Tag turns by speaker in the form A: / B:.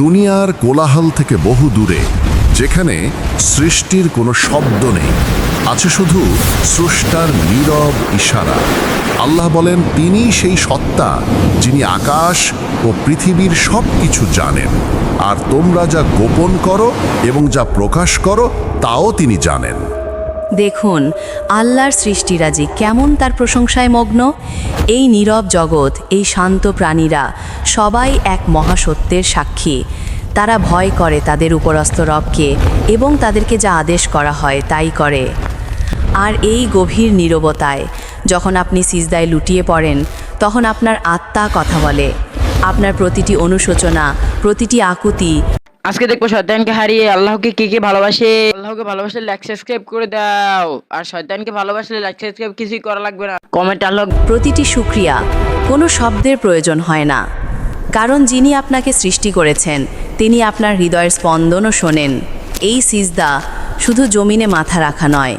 A: দুনিয়ার কোলাহল থেকে বহু দূরে, যেখানে সৃষ্টির কোনো শব্দ নেই, আছে শুধু স্রষ্টার নীরব ইশারা। আল্লাহ বলেন, তিনি সেই সত্তা যিনি আকাশ ও পৃথিবীর সব কিছু জানেন, আর তোমরা যা গোপন করো এবং যা প্রকাশ করো তাও তিনি জানেন।
B: দেখুন আল্লাহর সৃষ্টিরাজি কেমন তার প্রশংসায় মগ্ন। এই নীরব জগৎ, এই শান্ত প্রাণীরা সবাই এক মহাসত্যের সাক্ষী। তারা ভয় করে তাদের উপরস্থ রবকে এবং তাদেরকে যা আদেশ করা হয় তাই করে। আর এই গভীর নীরবতায় যখন আপনি সিজদায় লুটিয়ে পড়েন, তখন আপনার আত্মা কথা বলে। আপনার প্রতিটি অনুশোচনা, প্রতিটি আকুতি।
C: আজকে দেখবো শয়তানকে হারিয়ে আল্লাহকে কে কে ভালোবাসে। আল্লাহকে ভালোবাসলে লাইক সাবস্ক্রাইব করে দাও, আর শয়তানকে ভালোবাসলে লাইক সাবস্ক্রাইব কিছুই করা লাগবে না, কমেন্ট আল্লাহ।
B: প্রতিটি শুকরিয়া, কোনো শব্দের প্রয়োজন হয় না, কারণ যিনি আপনাকে সৃষ্টি করেছেন তিনি আপনার হৃদয়ের স্পন্দনও শোনেন। এই সিজদা শুধু জমিনে মাথা রাখা নয়,